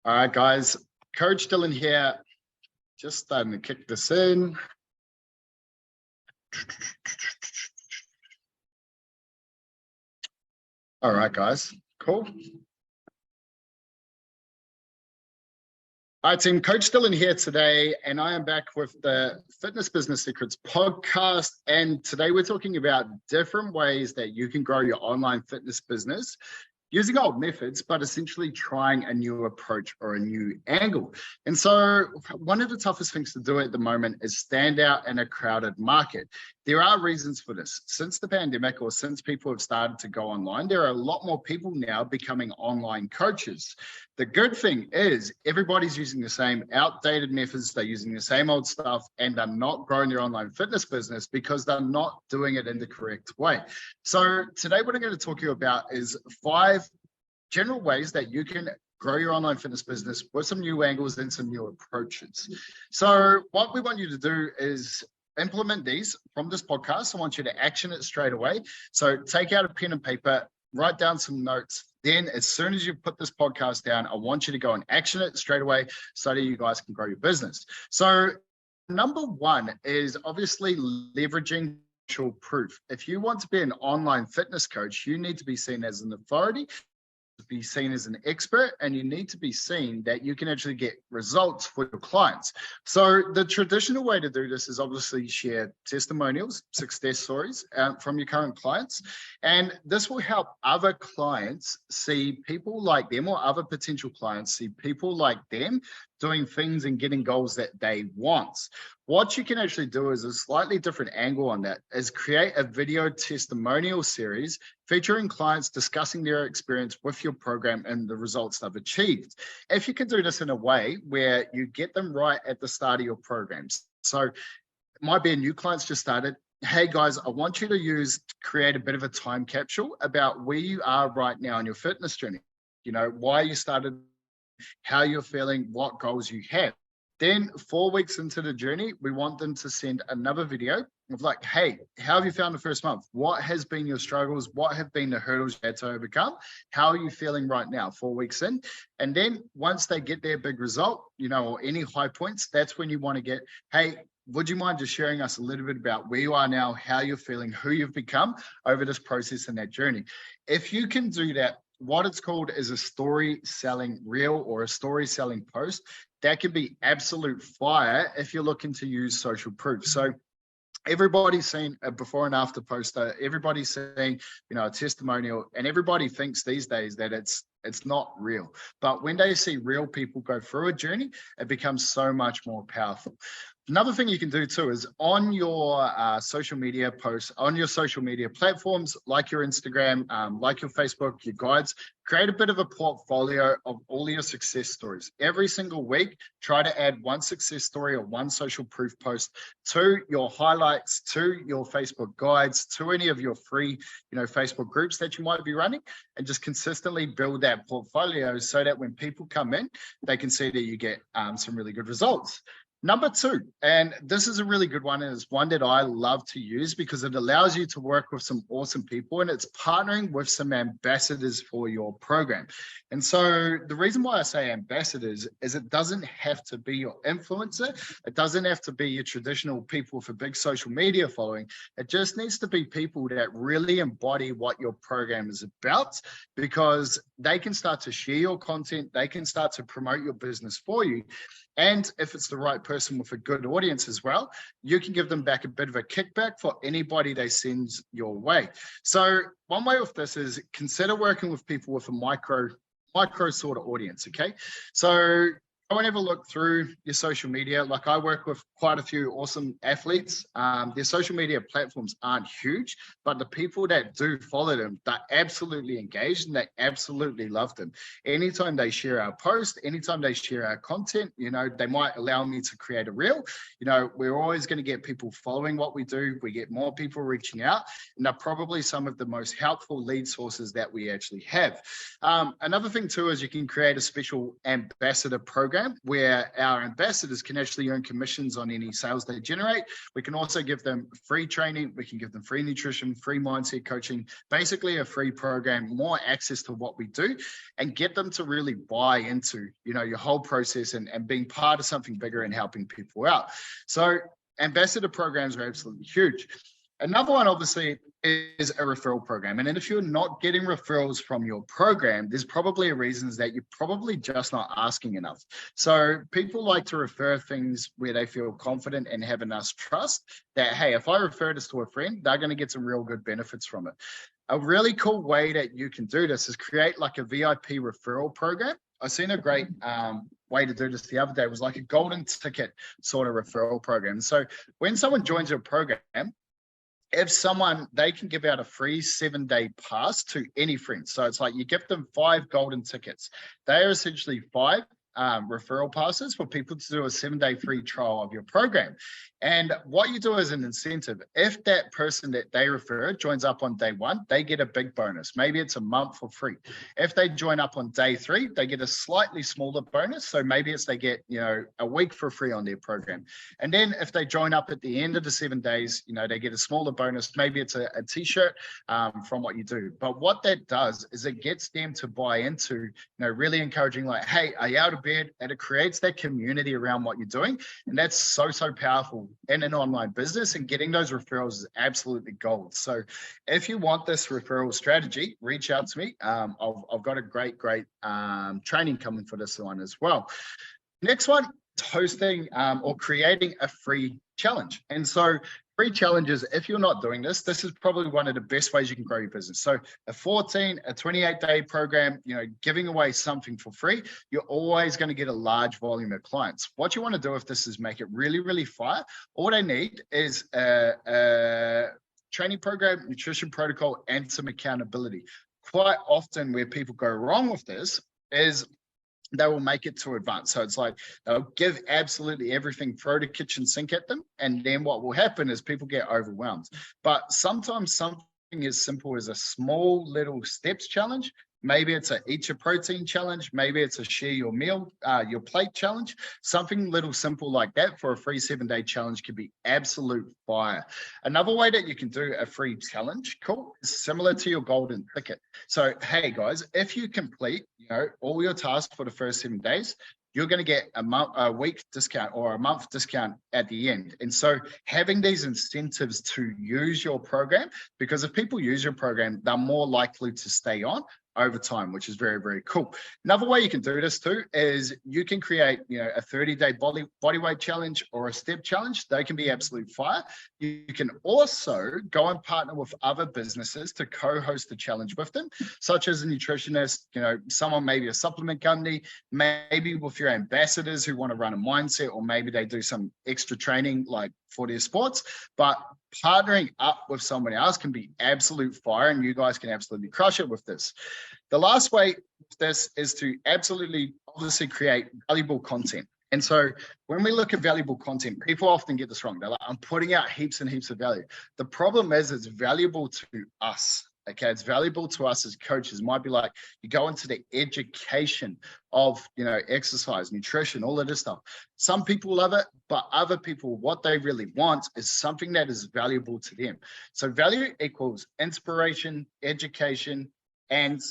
All right, guys, Coach Dylan here. Just starting to kick this in. All right, guys, cool. All right, team, Coach Dylan here today, and I am back with the Fitness Business Secrets podcast. And today we're talking about different ways that you can grow your online fitness business using old methods, but essentially trying a new approach or a new angle. And so one of the toughest things to do at the moment is stand out in a crowded market. There are reasons for this. Since the pandemic, or since people have started to go online, there are a lot more people now becoming online coaches. The good thing is everybody's using the same outdated methods, they're using the same old stuff, and they're not growing their online fitness business because they're not doing it in the correct way. So today what I'm going to talk to you about is 5 general ways that you can grow your online fitness business with some new angles and some new approaches. So what we want you to do is implement these from this podcast. I want you to action it straight away. So take out a pen and paper, write down some notes. Then as soon as you put this podcast down, I want you to go and action it straight away so that you guys can grow your business. So number 1 is obviously leveraging social proof. If you want to be an online fitness coach, you need to be seen as an authority, be seen as an expert, and you need to be seen that you can actually get results for your clients. So the traditional way to do this is obviously share testimonials, success stories from your current clients. And this will help other clients see people like them, or other potential clients see people like them doing things and getting goals that they want. What you can actually do is a slightly different angle on that, is create a video testimonial series featuring clients discussing their experience with your program and the results they've achieved. If you can do this in a way where you get them right at the start of your programs. So it might be a new client's just started. Hey guys, I want you to create a bit of a time capsule about where you are right now in your fitness journey. You know, why you started, how you're feeling, what goals you have. Then 4 weeks into the journey, we want them to send another video of like, hey, how have you found the first month? What has been your struggles? What have been the hurdles you had to overcome? How are you feeling right now, 4 weeks in? And then once they get their big result, you know, or any high points, that's when you want to get, hey, would you mind just sharing us a little bit about where you are now, how you're feeling, who you've become over this process and that journey? If you can do that, what it's called is a story selling reel or a story selling post. That can be absolute fire if you're looking to use social proof. So everybody's seen a before and after poster, everybody's saying, you know, a testimonial, and everybody thinks these days that it's not real. But when they see real people go through a journey, it becomes so much more powerful. Another thing you can do too is on your social media posts, on your social media platforms, like your Instagram, like your Facebook, your guides, create a bit of a portfolio of all your success stories. Every single week, try to add one success story or one social proof post to your highlights, to your Facebook guides, to any of your free, you know, Facebook groups that you might be running, and just consistently build that portfolio so that when people come in, they can see that you get some really good results. Number 2, and this is a really good one, and it's one that I love to use because it allows you to work with some awesome people, and it's partnering with some ambassadors for your program. And so the reason why I say ambassadors is it doesn't have to be your influencer. It doesn't have to be your traditional people with a big social media following. It just needs to be people that really embody what your program is about, because they can start to share your content. They can start to promote your business for you. And if it's the right person with a good audience as well, you can give them back a bit of a kickback for anybody they send your way. So one way with this is consider working with people with a micro sort of audience, okay? So go and have a look through your social media. Like I work with quite a few awesome athletes. Their social media platforms aren't huge, but the people that do follow them, they're absolutely engaged and they absolutely love them. Anytime they share our post, anytime they share our content, you know, they might allow me to create a reel. You know, we're always going to get people following what we do. We get more people reaching out, and they're probably some of the most helpful lead sources that we actually have. Another thing too is you can create a special ambassador program program where our ambassadors can actually earn commissions on any sales they generate. We can also give them free training. We can give them free nutrition, free mindset coaching, basically a free program, more access to what we do, and get them to really buy into, your whole process and being part of something bigger and helping people out. So ambassador programs are absolutely huge. Another one, obviously, is a referral program. And then if you're not getting referrals from your program, there's probably a reason that you're probably just not asking enough. So people like to refer things where they feel confident and have enough trust that, hey, if I refer this to a friend, they're going to get some real good benefits from it. A really cool way that you can do this is create like a VIP referral program. I seen a great way to do this the other day. It was like a golden ticket sort of referral program. So when someone joins your program, they can give out a free 7-day pass to any friend. So it's like you give them 5 golden tickets. They are essentially 5 referral passes for people to do a 7-day free trial of your program. And what you do as an incentive, if that person that they refer joins up on day 1, they get a big bonus. Maybe it's a month for free. If they join up on day 3, they get a slightly smaller bonus. So maybe it's they get, a week for free on their program. And then if they join up at the end of the 7 days, they get a smaller bonus. Maybe it's a t-shirt from what you do. But what that does is it gets them to buy into, really encouraging like, hey, are you out of bed? And it creates that community around what you're doing. And that's so powerful in an online business, and getting those referrals is absolutely gold. So if you want this referral strategy, reach out to me. I've got a great training coming for this one as well. Next one is hosting or creating a free challenge. And so free challenges, if you're not doing this is probably one of the best ways you can grow your business. So a 28-day program, giving away something for free, you're always going to get a large volume of clients. What you want to do with this is make it really, really fire. All they need is a training program, nutrition protocol, and some accountability. Quite often where people go wrong with this is they will make it to advance. So it's like they'll give absolutely everything, throw the kitchen sink at them. And then what will happen is people get overwhelmed. But sometimes something as simple as a small little steps challenge. Maybe it's a eat your protein challenge. Maybe it's a share your meal, your plate challenge. Something little simple like that for a free 7-day challenge could be absolute fire. Another way that you can do a free challenge, is similar to your golden ticket. So, hey guys, if you complete, all your tasks for the first 7 days, you're going to get a week discount or a month discount at the end. And so having these incentives to use your program, because if people use your program, they're more likely to stay on over time, which is very, very cool. Another way you can do this too is you can create, a 30-day body weight challenge or a step challenge. They can be absolute fire. You can also go and partner with other businesses to co-host the challenge with them, such as a nutritionist, someone, maybe a supplement company, maybe with your ambassadors who want to run a mindset, or maybe they do some extra training like for their sports. But partnering up with someone else can be absolute fire, and you guys can absolutely crush it with this. The last way with this is to absolutely, obviously, create valuable content. And so when we look at valuable content, people often get this wrong. They're like, I'm putting out heaps and heaps of value. The problem is it's valuable to us. Okay, it's valuable to us as coaches. It might be like you go into the education of, exercise, nutrition, all of this stuff. Some people love it, but other people, what they really want is something that is valuable to them. So value equals inspiration, education, and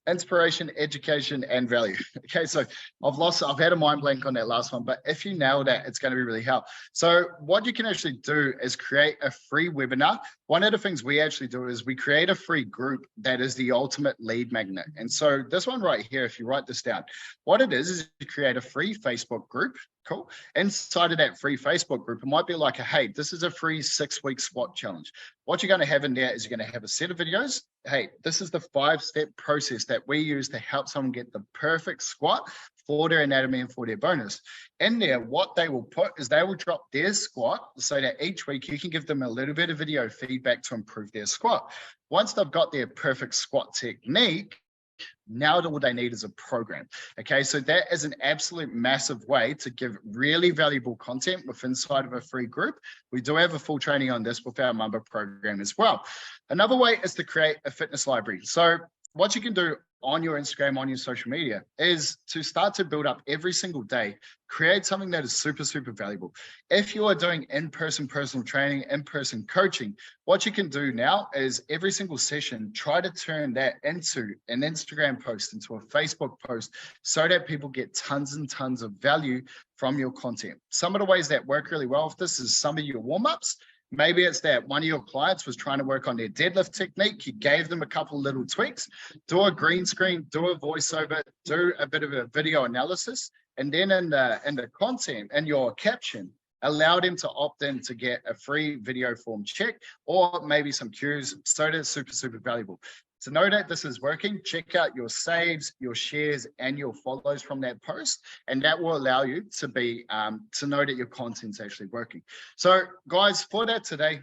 inspiration, education, and value. Okay, so I've had a mind blank on that last one, but if you nail that, it's going to be really helpful. So what you can actually do is create a free webinar. One of the things we actually do is we create a free group that is the ultimate lead magnet. And so this one right here, if you write this down, what it is you create a free Facebook group. Cool. Inside of that free Facebook group, it might be like, hey, this is a free 6-week squat challenge. What you're going to have in there is you're going to have a set of videos. Hey, this is the 5-step process that we use to help someone get the perfect squat for their anatomy and for their bonus. In there, what they will put is they will drop their squat so that each week you can give them a little bit of video feedback to improve their squat. Once they've got their perfect squat technique, now all they need is a program. Okay, so that is an absolute massive way to give really valuable content within inside of a free group. We do have a full training on this with our member program as well. Another way is to create a fitness library. So what you can do on your Instagram, on your social media, is to start to build up every single day, create something that is super, super valuable. If you are doing in-person personal training, in-person coaching, what you can do now is every single session, try to turn that into an Instagram post, into a Facebook post, so that people get tons and tons of value from your content. Some of the ways that work really well with this is some of your warm-ups. Maybe it's that one of your clients was trying to work on their deadlift technique. You gave them a couple little tweaks, do a green screen, do a voiceover, do a bit of a video analysis. And then in the content and your caption, allow them to opt in to get a free video form check or maybe some cues. So that's super, super valuable. To know that this is working, check out your saves, your shares, and your follows from that post, and that will allow you to be to know that your content's actually working. So, guys, for that today,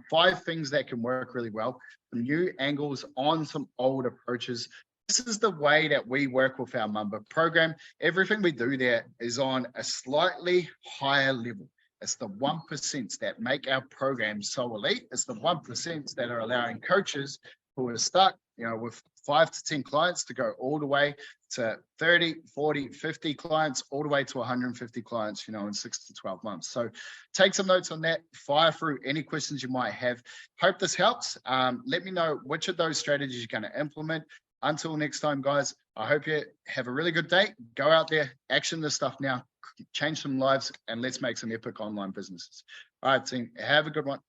5 things that can work really well, some new angles on some old approaches. This is the way that we work with our Mamba program. Everything we do there is on a slightly higher level. It's the 1% that make our program so elite. It's the 1% that are allowing coaches who are stuck, with 5 to 10 clients to go all the way to 30, 40, 50 clients, all the way to 150 clients, in 6 to 12 months. So take some notes on that, fire through any questions you might have. Hope this helps. Let me know which of those strategies you're going to implement. Until next time, guys, I hope you have a really good day. Go out there, action this stuff now, change some lives, and let's make some epic online businesses. All right, team, have a good one.